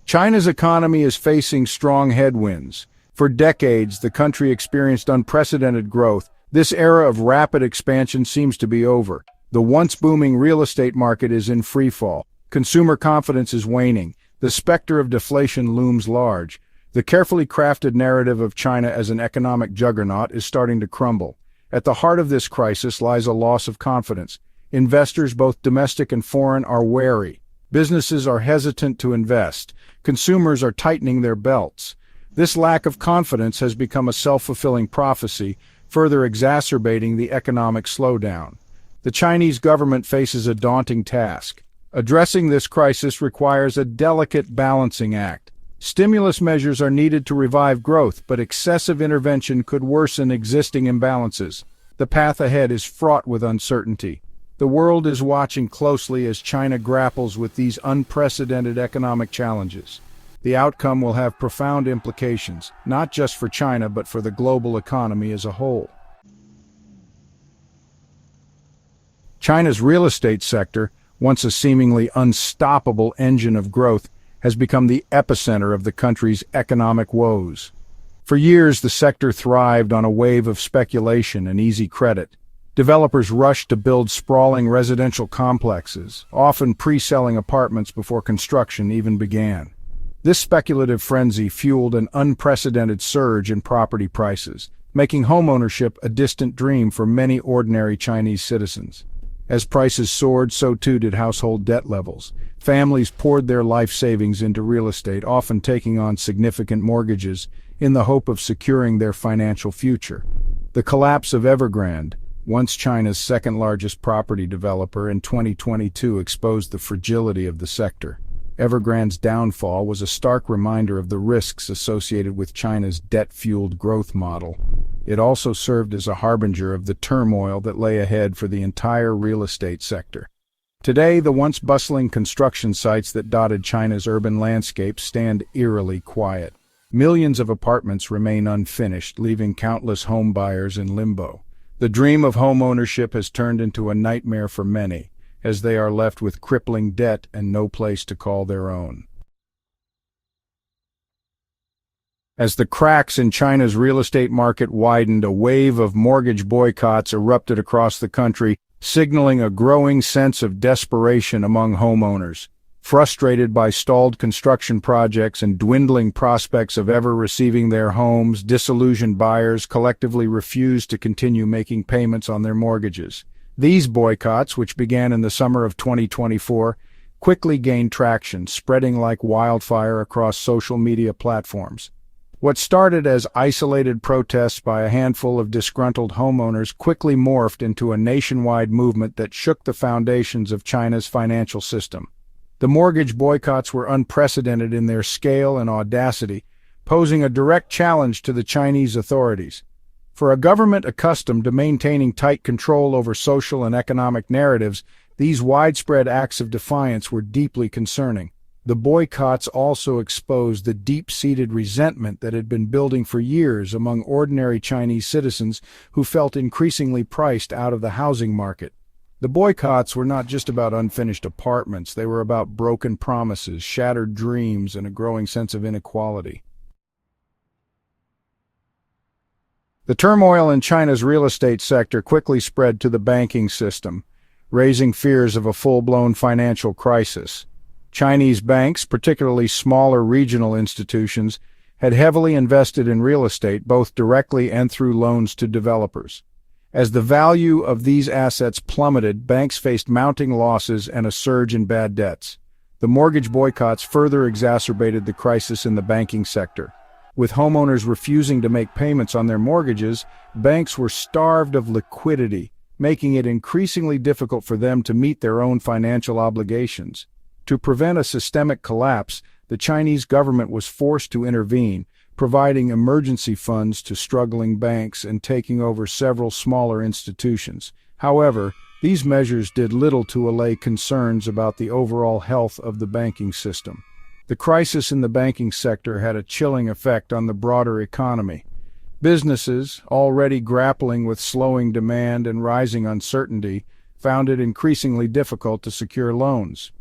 China's economy is facing strong headwinds. For decades, the country experienced unprecedented growth. This era of rapid expansion seems to be over. The once booming real estate market is in freefall. Consumer confidence is waning. The specter of deflation looms large. The carefully crafted narrative of China as an economic juggernaut is starting to crumble. At the heart of this crisis lies a loss of confidence. Investors, both domestic and foreign, are wary. Businesses are hesitant to invest. Consumers are tightening their belts. This lack of confidence has become a self-fulfilling prophecy, further exacerbating the economic slowdown. The Chinese government faces a daunting task. Addressing this crisis requires a delicate balancing act. Stimulus measures are needed to revive growth, but excessive intervention could worsen existing imbalances. The path ahead is fraught with uncertainty. The world is watching closely as China grapples with these unprecedented economic challenges. The outcome will have profound implications, not just for China but for the global economy as a whole. China's real estate sector, once a seemingly unstoppable engine of growth, has become the epicenter of the country's economic woes. For years, the sector thrived on a wave of speculation and easy credit. Developers rushed to build sprawling residential complexes, often pre-selling apartments before construction even began. This speculative frenzy fueled an unprecedented surge in property prices, making homeownership a distant dream for many ordinary Chinese citizens. As prices soared, so too did household debt levels. Families poured their life savings into real estate, often taking on significant mortgages in the hope of securing their financial future. The collapse of Evergrande, once China's second-largest property developer, in 2022 exposed the fragility of the sector. Evergrande's downfall was a stark reminder of the risks associated with China's debt-fueled growth model. It also served as a harbinger of the turmoil that lay ahead for the entire real estate sector. Today, the once bustling construction sites that dotted China's urban landscape stand eerily quiet. Millions of apartments remain unfinished, leaving countless home buyers in limbo. The dream of home ownership has turned into a nightmare for many, as they are left with crippling debt and no place to call their own. As the cracks in China's real estate market widened, a wave of mortgage boycotts erupted across the country, signaling a growing sense of desperation among homeowners. Frustrated by stalled construction projects and dwindling prospects of ever receiving their homes, disillusioned buyers collectively refused to continue making payments on their mortgages. These boycotts, which began in the summer of 2024, quickly gained traction, spreading like wildfire across social media platforms. What started as isolated protests by a handful of disgruntled homeowners quickly morphed into a nationwide movement that shook the foundations of China's financial system. The mortgage boycotts were unprecedented in their scale and audacity, posing a direct challenge to the Chinese authorities. For a government accustomed to maintaining tight control over social and economic narratives, these widespread acts of defiance were deeply concerning. The boycotts also exposed the deep-seated resentment that had been building for years among ordinary Chinese citizens who felt increasingly priced out of the housing market. The boycotts were not just about unfinished apartments, they were about broken promises, shattered dreams, and a growing sense of inequality. The turmoil in China's real estate sector quickly spread to the banking system, raising fears of a full-blown financial crisis. Chinese banks, particularly smaller regional institutions, had heavily invested in real estate, both directly and through loans to developers. As the value of these assets plummeted, banks faced mounting losses and a surge in bad debts. The mortgage boycotts further exacerbated the crisis in the banking sector. With homeowners refusing to make payments on their mortgages, banks were starved of liquidity, making it increasingly difficult for them to meet their own financial obligations. To prevent a systemic collapse, the Chinese government was forced to intervene, providing emergency funds to struggling banks and taking over several smaller institutions. However, these measures did little to allay concerns about the overall health of the banking system. The crisis in the banking sector had a chilling effect on the broader economy. Businesses, already grappling with slowing demand and rising uncertainty, found it increasingly difficult to secure loans.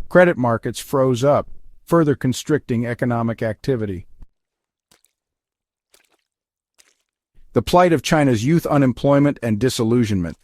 Credit markets froze up, further constricting economic activity. The plight of China's youth: unemployment and disillusionment.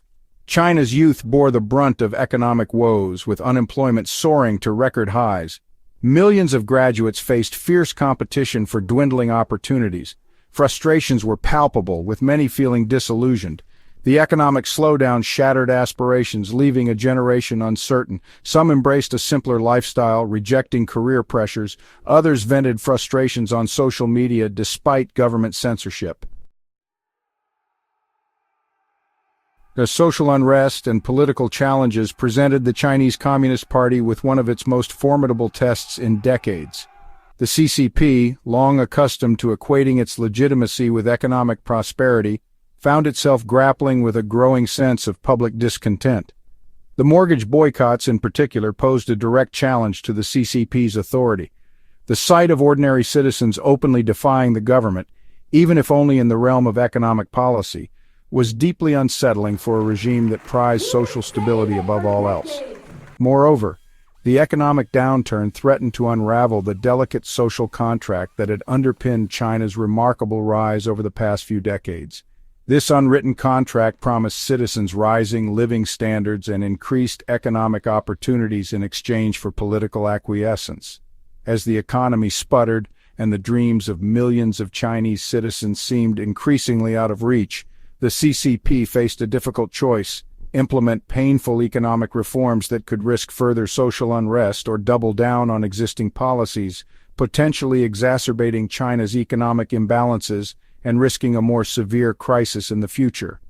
China's youth bore the brunt of economic woes, with unemployment soaring to record highs. Millions of graduates faced fierce competition for dwindling opportunities. Frustrations were palpable, with many feeling disillusioned. The economic slowdown shattered aspirations, leaving a generation uncertain. Some embraced a simpler lifestyle, rejecting career pressures. Others vented frustrations on social media despite government censorship. The social unrest and political challenges presented the Chinese Communist Party with one of its most formidable tests in decades. The CCP, long accustomed to equating its legitimacy with economic prosperity, found itself grappling with a growing sense of public discontent. The mortgage boycotts in particular posed a direct challenge to the CCP's authority. The sight of ordinary citizens openly defying the government, even if only in the realm of economic policy, was deeply unsettling for a regime that prized social stability above all else. Moreover, the economic downturn threatened to unravel the delicate social contract that had underpinned China's remarkable rise over the past few decades. This unwritten contract promised citizens rising living standards and increased economic opportunities in exchange for political acquiescence. As the economy sputtered and the dreams of millions of Chinese citizens seemed increasingly out of reach, the CCP faced a difficult choice: implement painful economic reforms that could risk further social unrest, or double down on existing policies, potentially exacerbating China's economic imbalances and risking a more severe crisis in the future.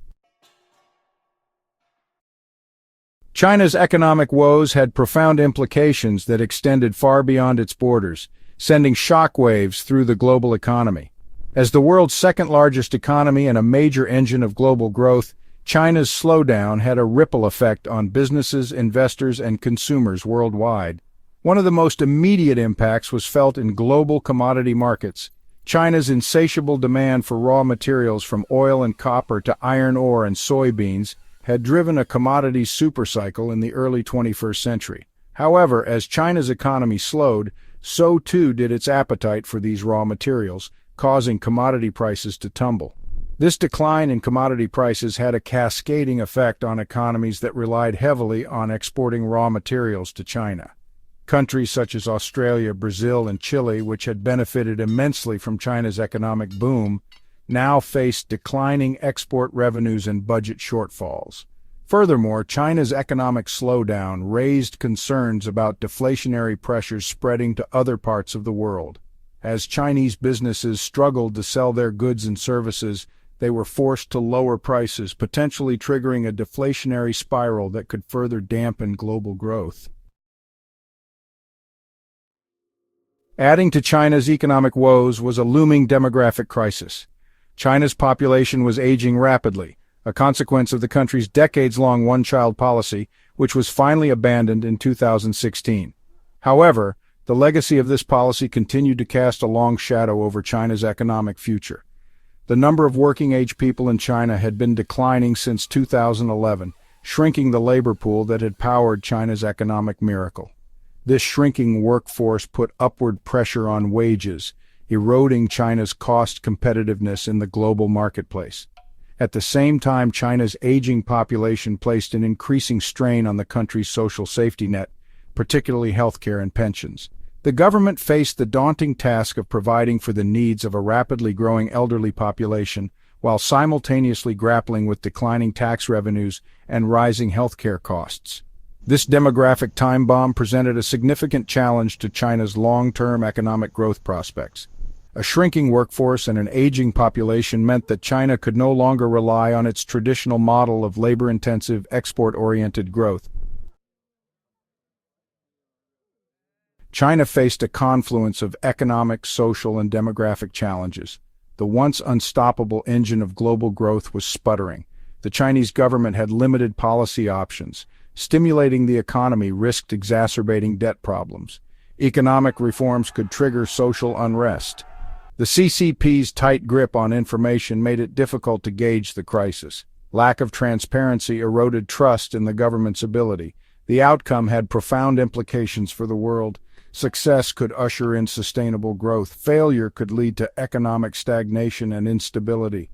China's economic woes had profound implications that extended far beyond its borders, sending shockwaves through the global economy. As the world's second-largest economy and a major engine of global growth, China's slowdown had a ripple effect on businesses, investors, and consumers worldwide. One of the most immediate impacts was felt in global commodity markets. China's insatiable demand for raw materials from oil and copper to iron ore and soybeans had driven a commodities supercycle in the early 21st century. However, as China's economy slowed, so too did its appetite for these raw materials, causing commodity prices to tumble. This decline in commodity prices had a cascading effect on economies that relied heavily on exporting raw materials to China. Countries such as Australia, Brazil, and Chile, which had benefited immensely from China's economic boom, now faced declining export revenues and budget shortfalls. Furthermore, China's economic slowdown raised concerns about deflationary pressures spreading to other parts of the world. As Chinese businesses struggled to sell their goods and services, they were forced to lower prices, potentially triggering a deflationary spiral that could further dampen global growth. Adding to China's economic woes was a looming demographic crisis. China's population was aging rapidly, a consequence of the country's decades-long one-child policy, which was finally abandoned in 2016. However, the legacy of this policy continued to cast a long shadow over China's economic future. The number of working-age people in China had been declining since 2011, shrinking the labor pool that had powered China's economic miracle. This shrinking workforce put upward pressure on wages, eroding China's cost competitiveness in the global marketplace. At the same time, China's aging population placed an increasing strain on the country's social safety net, particularly healthcare and pensions. The government faced the daunting task of providing for the needs of a rapidly growing elderly population, while simultaneously grappling with declining tax revenues and rising healthcare costs. This demographic time bomb presented a significant challenge to China's long-term economic growth prospects. A shrinking workforce and an aging population meant that China could no longer rely on its traditional model of labor-intensive, export-oriented growth. China faced a confluence of economic, social, and demographic challenges. The once unstoppable engine of global growth was sputtering. The Chinese government had limited policy options. Stimulating the economy risked exacerbating debt problems. Economic reforms could trigger social unrest. The CCP's tight grip on information made it difficult to gauge the crisis. Lack of transparency eroded trust in the government's ability. The outcome had profound implications for the world. Success could usher in sustainable growth. Failure could lead to economic stagnation and instability.